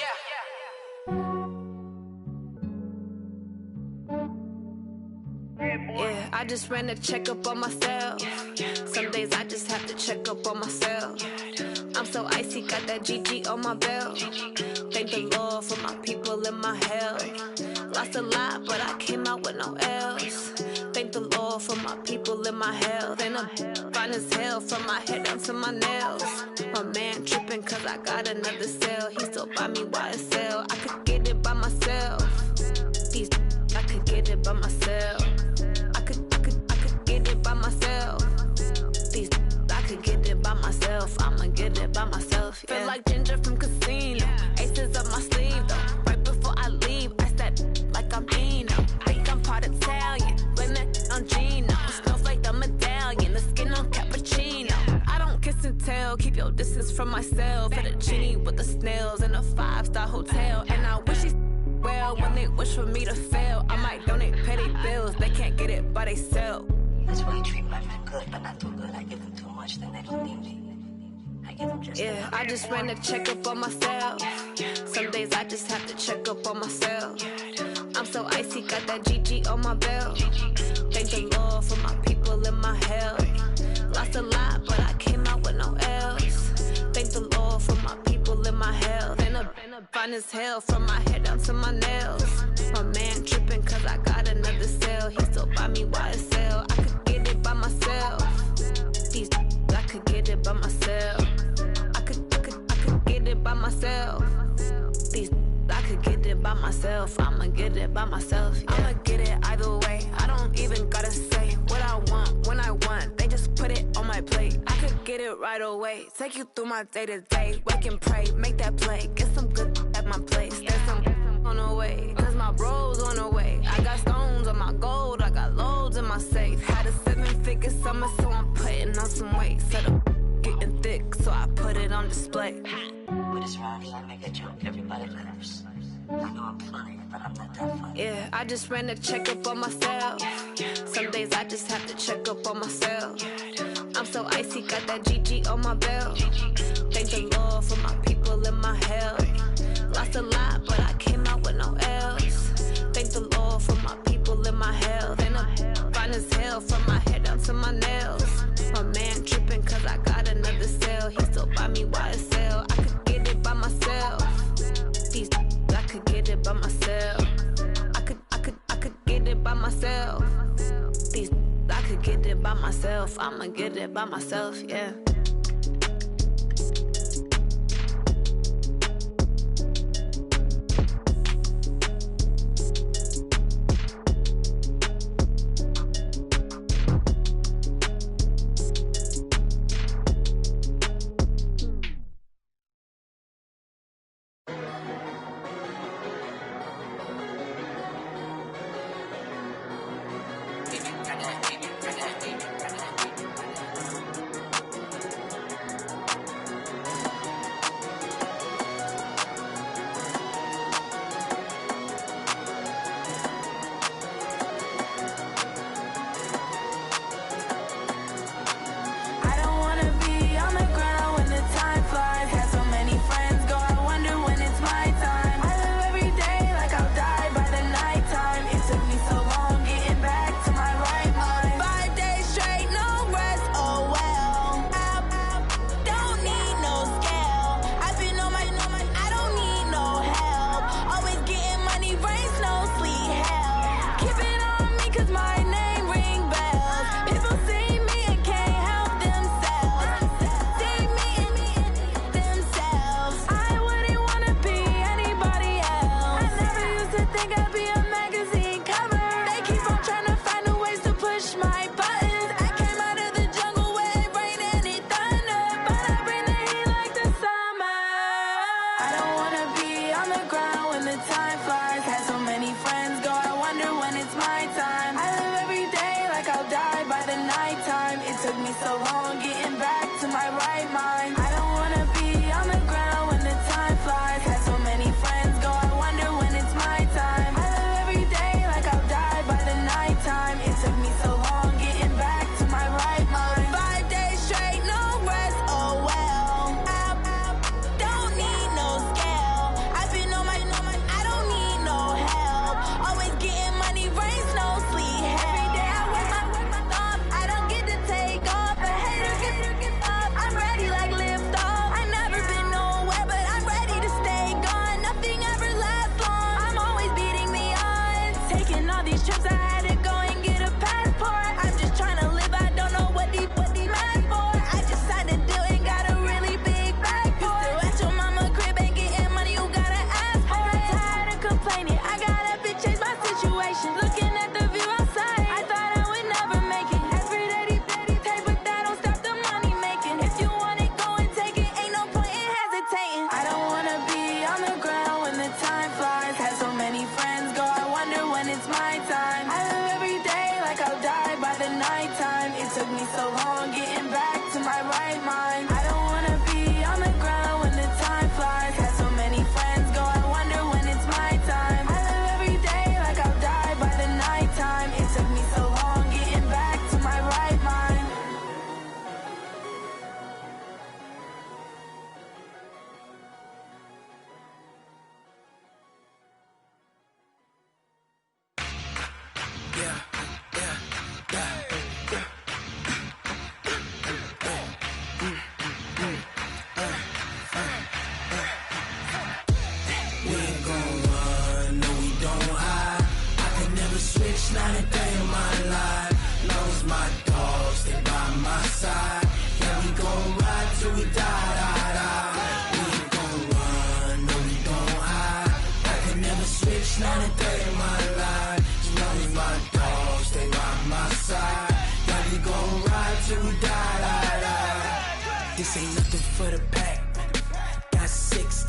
Yeah, I just ran a checkup on myself. Some days I just have to check up on myself. I'm so icy, got that GG on my belt. Thank the Lord for my people in my health. Lost a lot, but I came out with no else. Thank the Lord for my people in my health. And I'm fine as hell from my head down to my nails. My man tripping cause I got another cell. He still buy me YSL. I could get it by myself. These I could get it by myself. I could get it by myself. These I could get it by myself. I'ma get it by myself. Yeah. Feel like Ginger from Casino. Aces up my sleeve though. Right before I leave, I step like I'm Eno. Think I'm part Italian. Blame that on Gino. Smells like the medallion. The skin on cappuccino. I don't kiss and tell. Keep your distance from myself. Fettuccine with the snails in a 5-star hotel. And I wish he's well when they wish for me to fail. I might donate petty bills. They can't get it by themselves. That's why you treat my men good, but not too good. I give them too much, then they don't need me. I give them just yeah, I just ran a checkup on myself. Some days I just have to check up on myself. I'm so icy, got that GG on my belt. Thank the Lord for my people in my health. Lost a lot, but I came out with no else. Thank the Lord for my people in my health. And I'm fine as hell from my head down to my nails. My man tripping cause I got another cell. He still buy me YSL. I could get it by myself. These I could get it by myself. I could get it by myself. These I could get it by myself. I'ma get it by myself. Yeah. I'ma get it either way. I don't even gotta say what I want when I want. They just put it on my plate. I could get it right away. Take you through my day to day. Wake and pray, make that play. Get some good at my place. There's some on the way. Cause my bro's on the way. I got stones on my gold. I got loads in my safe. Had a 7-figure summer, so I'm putting on some weight. Set up getting thick, so I put it on display. With this round, I make a joke, everybody laughs. I know I'm funny, but I'm not that funny. Yeah, I just ran a checkup on myself. Some days I just have to check up on myself. I'm so icy, got that GG on my belt. Thank the Lord for my people in my health. Lost a lot, but I came out with no else. Thank the Lord for my people in my health. And I'm fine as hell from my head down to my nails. My man tripping cause I got another cell. He still buy me YSL. I could get it by myself. These I could get it by myself. I could get it by myself. These I could get it by myself. I'ma get it by myself, yeah.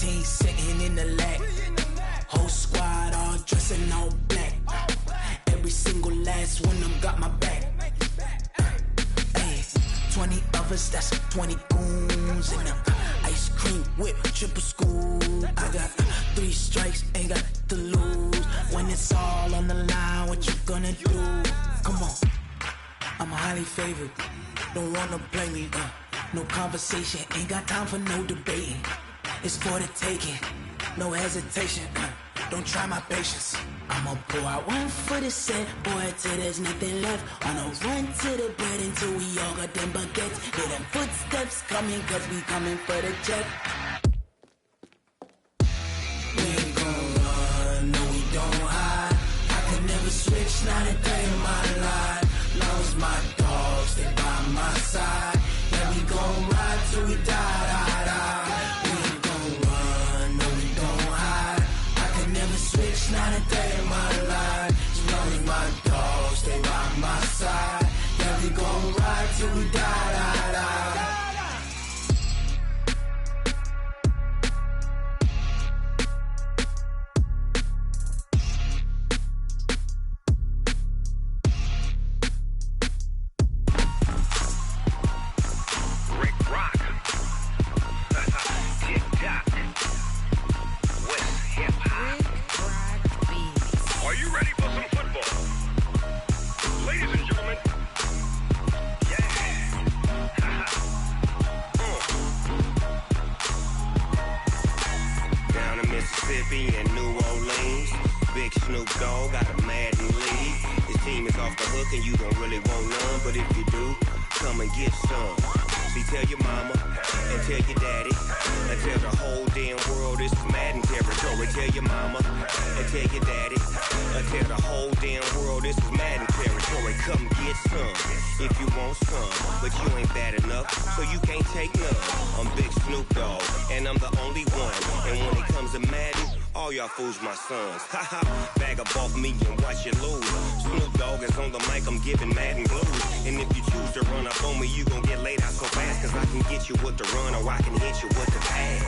team sitting in the lag. Whole squad all dressing all black. Every single last one of them got my back. 20 of us, that's 20 goons in them. Ice cream whip, triple school. I got 3 strikes, ain't got to lose. When it's all on the line, what you gonna do? Come on, I'm highly favored. Don't wanna play me, no conversation, ain't got time for no debating. It's for the taking, no hesitation. Don't try my patience. I'ma pour out one for the set, boy, till there's nothing left. On a run to the bread until we all got them baguettes. Hear them footsteps coming, cause we coming for the jet. We ain't gon' run, no we don't hide. I could never switch, not a day in my life. Long as my dogs, they by my side. Yeah, we gon' ride till we die. We ain't gon' run, no we don't hide. I could never switch, not a day in my life. As long as my dogs, they by my side. Yeah, we gon' ride till we die. And New Orleans, Big Snoop Dogg got a Madden league. His team is off the hook and you don't really want none, but if you do, come and get some. See, tell your mama and tell your daddy and tell the whole damn world this is Madden territory. Tell your mama and tell your daddy and tell the whole damn world this is Madden territory. Come get some if you want some, but you ain't bad enough, so you can't take none. I'm Big Snoop Dogg and I'm the only one, and when it comes to Madden, all y'all fools my sons. Haha, bag up off me and watch you lose. Snoop Dogg is on the mic, I'm giving Madden blues. And if you choose to run up on me, you gon' get laid out so fast, cause I can get you with the run or I can hit you with the pass.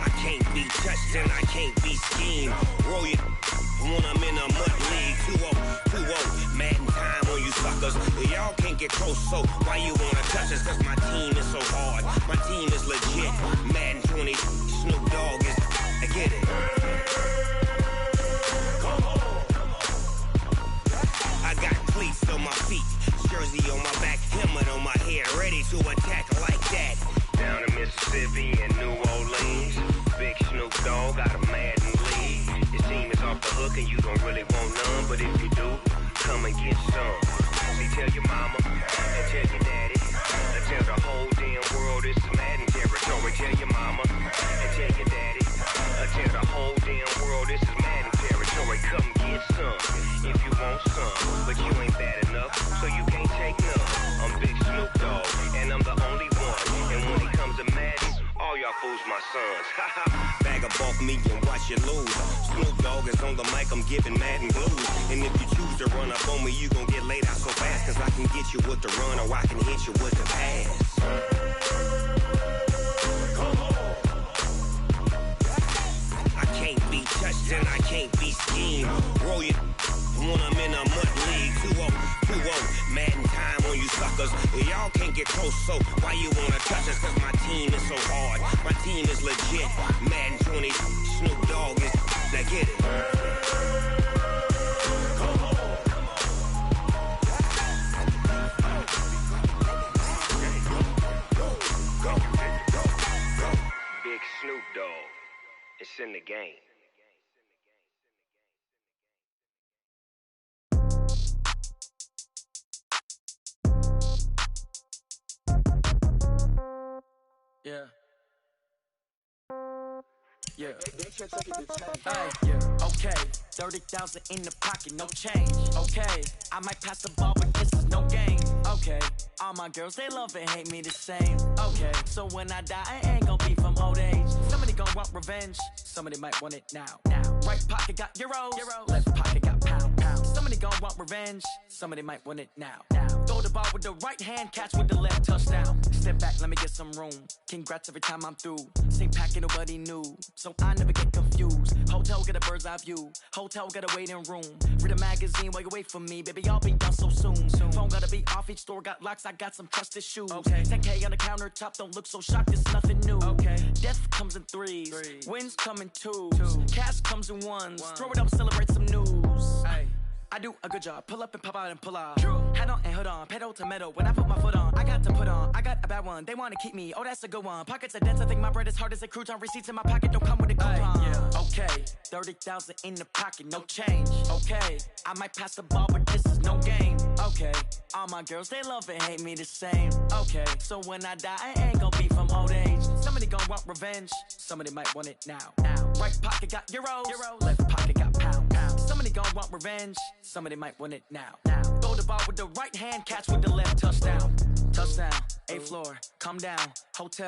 I can't be touched and I can't be schemed. Roll you when I'm in a mud league. 2-0, Madden time on you suckers. Y'all can't get close, so why you wanna touch us? Cause my team is so hard, my team is legit. Madden 20, Snoop Dogg is, I get it. I got cleats on my feet, jersey on my back, helmet on my head, ready to attack like that. Down in Mississippi and New Orleans, Big Snoop Dogg got a Madden league. His team is off the hook and you don't really want none, but if you do, come and get some. See, tell your mama and tell your daddy and tell the whole damn world this is Madden territory. Tell your mama and tell your daddy and tell the whole damn world this is Madden territory. Come get some if you want some, but you ain't bad enough, so you can't take none. I'm Big Snoop Dogg and I'm the only one, and when it comes to Madden, all y'all fools my sons. Bag up off me and watch you lose. Snoop Dogg is on the mic, I'm giving Madden blues. And if you choose to run up on me, you gon' get laid out so fast, cause I can get you with the run or I can hit you with the pass. I can't be touched and I can't be schemed. Roll you when I'm in a mud league. 2-0, Madden time on you suckers. Y'all can't get close, so why you wanna touch us? Cause my team is so hard, my team is legit. Madden 20, Snoop Dogg is, now get it. Big Snoop Dogg, it's in the game. Yeah. Yeah. Hey, yeah. Okay. 30,000 in the pocket, no change. Okay. I might pass the ball, but this is no game. Okay. All my girls, they love and hate me the same. Okay. So when I die, I ain't gon' be from old age. Somebody gon' want revenge. Somebody might want it now. Right pocket got euros. Left pocket got pound. Somebody gon' want revenge, somebody might want it now. Throw the ball with the right hand, catch with the left, touchdown. Step back, let me get some room. Congrats every time I'm through. Same packet, nobody knew, so I never get confused. Hotel, get a bird's eye view. Hotel, got a waiting room. Read a magazine while you wait for me, baby, I'll be done so soon. Phone gotta be off, each store got locks, I got some trusted shoes. 10K on the countertop, don't look so shocked, it's nothing new. Death comes in threes, wins come in twos. Cash comes in ones, throw it up, celebrate some news. I do a good job, pull up and pop out and pull out. Head on and hood on, pedal to metal. When I put my foot on, I got to put on. I got a bad one, they wanna keep me, oh that's a good one. Pockets are dense, I think my bread is hard as a crouton. Receipts in my pocket don't come with a coupon. Okay, 30,000 in the pocket, no change. Okay, I might pass the ball, but this is no game. Okay, all my girls, they love and hate me the same. Okay, so when I die, I ain't gon' be from old age. Somebody gon' want revenge, somebody might want it now. Right pocket got euros, left pocket got pounds. Somebody gon' want revenge, somebody might want it now. Throw the ball with the right hand, catch with the left, touchdown. Touchdown, 8th floor, come down. Hotel,